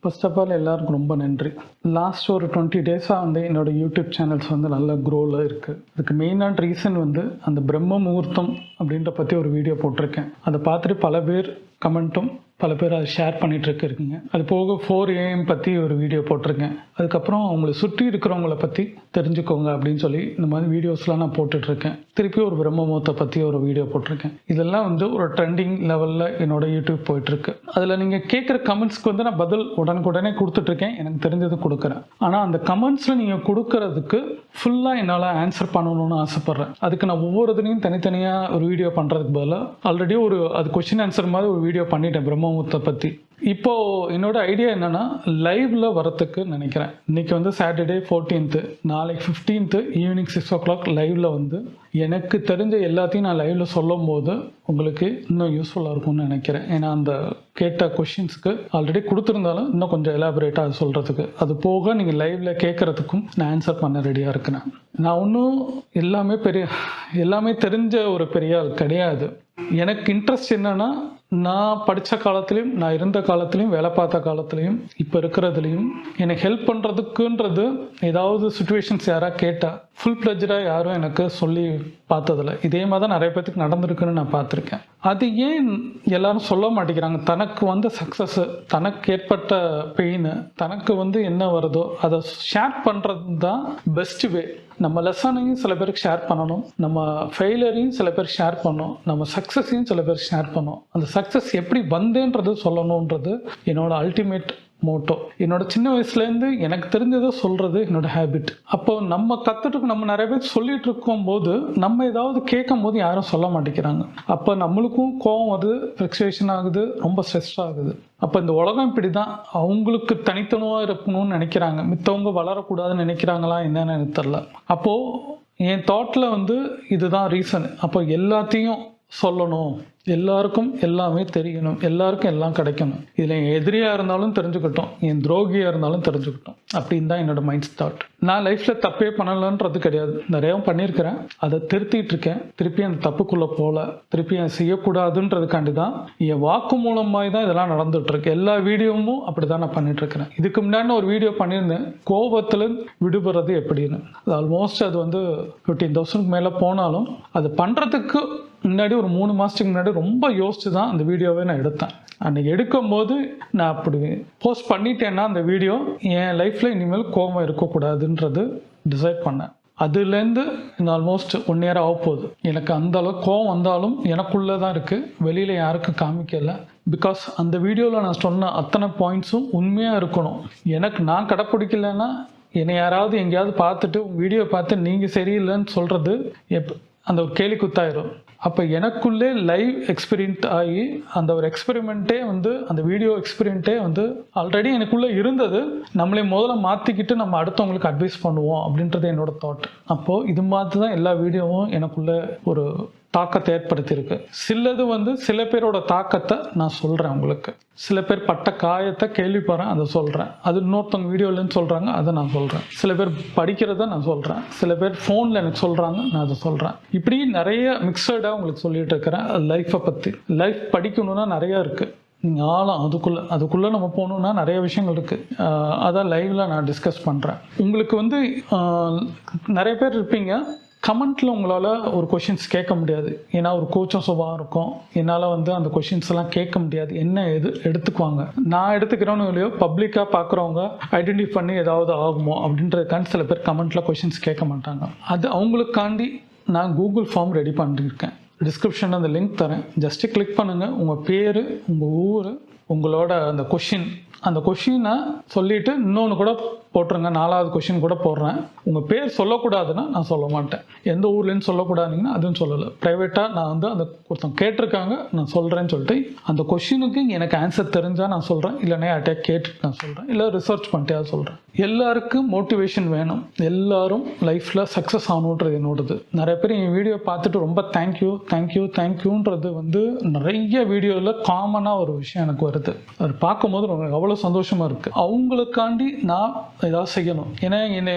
First of all எல்லாருக்கும் ரொம்ப நன்றி. லாஸ்ட் ஒரு 20 டேஸாக வந்து என்னோடய யூடியூப் சேனல்ஸ் வந்து நல்ல க்ரோவில் இருக்குது. அதுக்கு மெயினான ரீசன் வந்து அந்த பிரம்ம முகூர்த்தம் அப்படின்ற பற்றி ஒரு வீடியோ போட்டிருக்கேன். அதை பார்த்துட்டு பல பேர் கமெண்ட்டும் பல பேர் அதை ஷேர் பண்ணிகிட்டு இருக்கீங்க. அது போக 4 AM பற்றி ஒரு வீடியோ போட்டிருக்கேன். அதுக்கப்புறம் அவங்கள சுற்றி இருக்கிறவங்கள பற்றி தெரிஞ்சுக்கோங்க அப்படின்னு சொல்லி இந்த மாதிரி வீடியோஸ்லாம் நான் போட்டுட்ருக்கேன். திருப்பி ஒரு பிரம்ம முகூர்த்தத்தை பற்றி ஒரு வீடியோ போட்டிருக்கேன். இதெல்லாம் வந்து ஒரு ட்ரெண்டிங் லெவலில் என்னோட யூடியூப் போயிட்டுருக்கு. அதில் நீங்கள் கேட்குற கமெண்ட்ஸ்க்கு வந்து நான் பதில் உடனுக்குடனே கொடுத்துட்ருக்கேன். எனக்கு தெரிஞ்சது கொடுக்குறேன். ஆனால் அந்த கமெண்ட்ஸில் நீங்கள் கொடுக்கறதுக்கு ஃபுல்லாக என்னால் ஆன்சர் பண்ணணும்னு ஆசைப்பட்றேன். அதுக்கு நான் ஒவ்வொரு இதுலையும் தனித்தனியாக ஒரு வீடியோ பண்ணுறதுக்கு பதிலாக ஆல்ரெடி அது கொஸ்டின் ஆன்சர் மாதிரி ஒரு வீடியோ பண்ணிட்டேன் பிரம்ம முகூர்த்தத்தை பற்றி. இப்போது என்னோட ஐடியா என்னென்னா லைவில் வரத்துக்கு நினைக்கிறேன். இன்றைக்கி வந்து சாட்டர்டே 14th, நாளைக்கு 15th ஈவினிங் 6 o'clock லைவில் வந்து எனக்கு தெரிஞ்ச எல்லாத்தையும் நான் லைவில் சொல்லும் போது உங்களுக்கு இன்னும் யூஸ்ஃபுல்லாக இருக்கும்னு நினைக்கிறேன். ஏன்னா அந்த கேட்ட கொஷின்ஸுக்கு ஆல்ரெடி கொடுத்துருந்தாலும் இன்னும் கொஞ்சம் எலாபரேட்டாக அது சொல்கிறதுக்கு, அது போக நீங்கள் லைவில் கேட்குறதுக்கும் நான் ஆன்சர் பண்ண ரெடியாக இருக்கிறேன். நான் ஒன்றும் எல்லாமே தெரிஞ்ச ஒரு பெரிய ஆள் கிடையாது. எனக்கு இன்ட்ரெஸ்ட் என்னென்னா, நான் படித்த காலத்துலேயும் நான் இருந்த காலத்துலேயும் வேலை பார்த்த காலத்துலேயும் இப்போ இருக்கிறதுலையும் எனக்கு ஹெல்ப் பண்ணுறதுக்குன்றது ஏதாவது சுச்சுவேஷன்ஸ் யாராவது கேட்டால் ஃபுல் ப்ளஜ்டாக யாரும் எனக்கு சொல்லி பார்த்ததில்ல. இதே மாதிரி தான் நிறைய பேத்துக்கு நடந்திருக்குன்னு நான் பார்த்துருக்கேன். அது ஏன் எல்லாரும் சொல்ல மாட்டேங்கிறாங்க? தனக்கு வந்து சக்ஸஸ், தனக்கு ஏற்பட்ட பெயின், தனக்கு வந்து என்ன வருதோ அதை ஷேர் பண்ணுறது தான் பெஸ்ட் வே. நம்ம லெசனையும் சில பேருக்கு ஷேர் பண்ணணும், நம்ம ஃபெயிலியரையும் சில பேர் ஷேர் பண்ணணும், நம்ம சக்ஸஸையும் சில பேர் ஷேர் பண்ணணும். அந்த சக்ஸஸ் எப்படி வந்தேன்றது சொல்லணுன்றது என்னோட அல்டிமேட் மோட்டோ. என்னோட சின்ன வயசுலேருந்து எனக்கு தெரிஞ்சதை சொல்கிறது என்னோட ஹேபிட். அப்போ நம்ம கற்றுட்டு நம்ம நிறைய பேர் சொல்லிட்டு இருக்கும்போது நம்ம ஏதாவது கேட்கும் போது யாரும் சொல்ல மாட்டேங்கிறாங்க. அப்போ நம்மளுக்கும் கோவம் வருது, ஃப்ரஸ்ட்ரேஷன் ஆகுது, ரொம்ப ஸ்ட்ரெஸ் ஆகுது. அப்போ இந்த உலகம் இப்படி தான், அவங்களுக்கு தனித்தனியாக இருக்கணும்னு நினைக்கிறாங்க, மித்தவங்க வளரக்கூடாதுன்னு நினைக்கிறாங்களா என்னன்னு எனக்கு தெரில. அப்போது என் தாட்டில் வந்து இதுதான் ரீசன். அப்போ எல்லாத்தையும் சொல்லணும், எல்லாருக்கும் எல்லாமே தெரியணும், எல்லாருக்கும் எல்லாம் கிடைக்கணும். இதில் என் எதிரியாக இருந்தாலும் தெரிஞ்சுக்கிட்டோம், என் துரோகியாக இருந்தாலும் தெரிஞ்சுக்கிட்டோம். அப்படின்னு தான் என்னோட மைண்ட் தாட். நான் லைஃப்பில் தப்பே பண்ணலன்றது கிடையாது, நிறையாவும் பண்ணியிருக்கிறேன். அதை திருத்திட்டு இருக்கேன். திருப்பி அந்த தப்புக்குள்ளே போகல, திருப்பி அதை செய்யக்கூடாதுன்றதுக்காண்டி தான் என் வாக்கு மூலமாக தான் இதெல்லாம் நடந்துகிட்ருக்கு. எல்லா வீடியோவும் அப்படி தான் நான் பண்ணிகிட்ருக்கிறேன். இதுக்கு முன்னாடி ஒரு வீடியோ பண்ணியிருந்தேன், கோபத்தில் விடுபடுறது எப்படின்னு. அது ஆல்மோஸ்ட் அது வந்து 15,000 மேலே போனாலும் அது பண்ணுறதுக்கு முன்னாடி ஒரு 3 மாதத்துக்கு முன்னாடி ரொம்ப யோசிச்சு தான் அந்த வீடியோவை நான் எடுத்தேன். அன்றைக்கி எடுக்கும்போது நான் அப்படி போஸ்ட் பண்ணிட்டேன்னா அந்த வீடியோ என் லைஃப்பில் இனிமேல் கோபம் இருக்கக்கூடாதுன்றது டிசைட் பண்ணேன். அதுலேருந்து ஆல்மோஸ்ட் 1 year ஆக போகுது. எனக்கு அந்த அளவுக்கு கோவம் வந்தாலும் எனக்குள்ளே தான் இருக்குது, வெளியில் யாருக்கும் காமிக்கலை. பிகாஸ் அந்த வீடியோவில் நான் சொன்ன அத்தனை பாயிண்ட்ஸும் உண்மையாக இருக்கணும். எனக்கு நான் கடைப்பிடிக்கலைன்னா என்னை யாராவது எங்கேயாவது பார்த்துட்டு வீடியோ பார்த்து நீங்கள் சரியில்லைன்னு சொல்கிறது அந்த ஒரு கேலி குத்தாயிரும். அப்போ எனக்குள்ளே லைவ் எக்ஸ்பீரியன்ட் ஆகி அந்த ஒரு எக்ஸ்பெரிமெண்ட்டே வந்து அந்த வீடியோ எக்ஸ்பீரியண்ட்டே வந்து ஆல்ரெடி எனக்குள்ளே இருந்தது. நம்மளே முதல்ல மாற்றிக்கிட்டு நம்ம அடுத்தவங்களுக்கு அட்வைஸ் பண்ணுவோம் அப்படின்றது என்னோட தாட். அப்போது இது மாதிரி தான் எல்லா வீடியோவும் எனக்குள்ளே ஒரு தாக்கத்தை ஏற்படுத்தியிருக்கு. சிலது வந்து சில பேரோட தாக்கத்தை நான் சொல்கிறேன் உங்களுக்கு. சில பேர் பட்ட காயத்தை கேள்விப்படுறேன், அதை சொல்கிறேன். அது இன்னொருத்தவங்க வீடியோலன்னு சொல்கிறாங்க, அதை நான் சொல்கிறேன். சில பேர் படிக்கிறத நான் சொல்கிறேன், சில பேர் ஃபோனில் எனக்கு சொல்கிறாங்க, நான் அதை சொல்கிறேன். இப்படி நிறைய மிக்சடாக உங்களுக்கு சொல்லிட்டு இருக்கிறேன். லைஃப்பை பற்றி. லைஃப் படிக்கணுன்னா நிறையா இருக்குது. நீங்கள் ஆழம் அதுக்குள்ளே நம்ம போகணுன்னா நிறைய விஷயங்கள் இருக்குது. அதான் லைவில் நான் டிஸ்கஸ் பண்ணுறேன். உங்களுக்கு வந்து நிறைய பேர் இருப்பீங்க, கமெண்ட்டில் உங்களால் ஒரு கொஷின்ஸ் கேட்க முடியாது. ஏன்னா ஒரு கூச்சம் சுபாவம் இருக்கும். என்னால் வந்து அந்த கொஷின்ஸ் எல்லாம் கேட்க முடியாது. என்ன எடுத்துக்குவாங்க, நான் எடுத்துக்கிறோன்னு இல்லையோ பப்ளிக்காக பார்க்குறவங்க ஐடென்டிஃபை பண்ணி ஏதாவது ஆகுமோ அப்படின்றதுக்காண்டி சில பேர் கமெண்ட்டில் கொஷின்ஸ் கேட்க மாட்டாங்க. அது அவங்களுக்காண்டி நான் கூகுள் ஃபார்ம் ரெடி பண்ணியிருக்கேன். டிஸ்கிரிப்ஷனில் அந்த லிங்க் தரேன், ஜஸ்ட்டு கிளிக் பண்ணுங்கள். உங்கள் பேர், உங்கள் ஊர், உங்களோட அந்த கொஷினை சொல்லிவிட்டு இன்னொன்று கூட போட்டுருங்க. 4வது கொஷின் கூட போடுறேன். உங்கள் பேர் சொல்லக்கூடாதுன்னா நான் சொல்ல மாட்டேன். எந்த ஊர்லேன்னு சொல்லக்கூடாதுங்கன்னா அதுவும் சொல்லலை. ப்ரைவேட்டாக நான் வந்து அந்த ஒருத்தவங்க கேட்டிருக்காங்க நான் சொல்கிறேன்னு சொல்லிட்டு அந்த கொஷினுக்கு எனக்கு ஆன்சர் தெரிஞ்சால் நான் சொல்கிறேன், இல்லைன்னா யார்கிட்டயா கேட்டுட்டு நான் சொல்கிறேன், இல்லை ரிசர்ச் பண்ணிட்டே சொல்கிறேன். எல்லாருக்கும் மோட்டிவேஷன் வேணும், எல்லாரும் லைஃப்பில் சக்ஸஸ் ஆகணுன்றது என்னோடது. நிறைய பேர் என் வீடியோ பார்த்துட்டு ரொம்ப தேங்க்யூன்றது வந்து நிறைய வீடியோவில் காமனாக ஒரு விஷயம் எனக்கு வருது. அது பார்க்கும்போது எனக்கு அவ்வளோ சந்தோஷமாக இருக்குது. அவங்களுக்காண்டி நான் ஏதாவது செய்யணும். ஏன்னா என்னை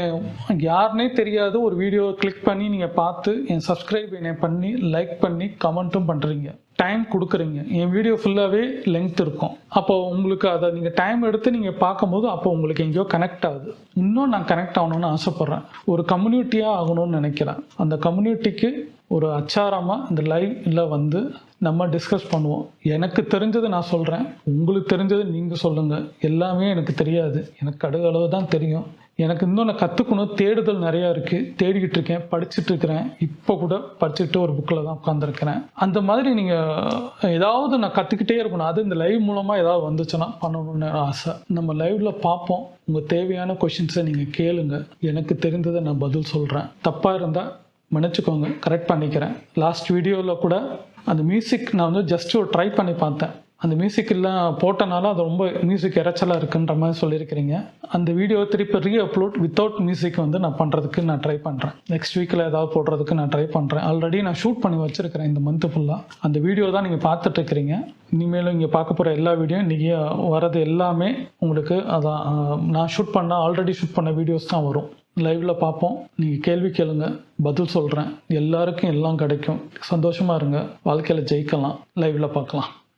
யாருனே தெரியாது ஒரு வீடியோ கிளிக் பண்ணி நீங்கள் பார்த்து என் சப்ஸ்கிரைப் என்னை பண்ணி லைக் பண்ணி கமெண்ட்டும் பண்ணுறீங்க. டைம் கொடுக்குறீங்க. என் வீடியோ ஃபுல்லாகவே லென்த் இருக்கும். அப்போ உங்களுக்கு அதை நீங்கள் டைம் எடுத்து நீங்கள் பார்க்கும்போது அப்போ உங்களுக்கு எங்கேயோ கனெக்ட் ஆகுது. இன்னும் நான் கனெக்ட் ஆகணும்னு ஆசைப்பட்றேன். ஒரு கம்யூனிட்டியாக ஆகணும்னு நினைக்கிறேன். அந்த கம்யூனிட்டிக்கு ஒரு அச்சாரமாக இந்த லைவ்ல வந்து நம்ம டிஸ்கஸ் பண்ணுவோம். எனக்கு தெரிஞ்சதை நான் சொல்கிறேன், உங்களுக்கு தெரிஞ்சது நீங்கள் சொல்லுங்கள். எல்லாமே எனக்கு தெரியாது, எனக்கு கடுகளவு தான் தெரியும். எனக்கு இன்னும் நான் கற்றுக்கணும், தேடுதல் நிறையா இருக்குது, தேடிக்கிட்டு இருக்கேன், படிச்சுட்டு இருக்கிறேன். இப்போ கூட படிச்சுட்டு ஒரு புக்கில் தான் உட்காந்துருக்கிறேன். அந்த மாதிரி நீங்கள் ஏதாவது நான் கற்றுக்கிட்டே இருக்கணும். அது இந்த லைவ் மூலமாக ஏதாவது வந்துச்சுன்னா பண்ணணும்னு ஆசை. நம்ம லைவ்ல பார்ப்போம். உங்கள் தேவையான கொஷின்ஸை நீங்கள் கேளுங்க. எனக்கு தெரிந்ததை நான் பதில் சொல்கிறேன். தப்பாக இருந்தால் மன்னிச்சுக்கோங்க, கரெக்ட் பண்ணிக்கிறேன். லாஸ்ட் வீடியோவில் கூட அந்த மியூசிக் நான் வந்து ஜஸ்ட் ஒரு ட்ரை பண்ணி பார்த்தேன். அந்த மியூசிக் எல்லாம் போட்டனால அது ரொம்ப மியூசிக் இறைச்சலாக இருக்குன்ற மாதிரி சொல்லியிருக்கிறீங்க. அந்த வீடியோ திருப்பி ரீஅப்லோட் வித்தவுட் மியூசிக் வந்து நான் பண்ணுறதுக்கு நான் ட்ரை பண்ணுறேன். நெக்ஸ்ட் வீக்கில் ஏதாவது போடுறதுக்கு நான் ட்ரை பண்ணுறேன். ஆல்ரெடி நான் ஷூட் பண்ணி வச்சுருக்கிறேன் இந்த மந்த்து ஃபுல்லாக. அந்த வீடியோ தான் நீங்கள் பார்த்துட்ருக்கிறீங்க. இனிமேலும் இங்கே பார்க்க போகிற எல்லா வீடியோ இன்றைக்கி வர்றது எல்லாமே உங்களுக்கு அதான் நான் ஆல்ரெடி ஷூட் பண்ண வீடியோஸ் தான் வரும். லைவ்ல பார்ப்போம். நீங்கள் கேள்வி கேளுங்க, பதில் சொல்கிறேன். எல்லாருக்கும் எல்லாம் கிடைக்கும். சந்தோஷமாக இருங்க, வாழ்க்கையில் ஜெயிக்கலாம். லைவ்ல பார்க்கலாம்.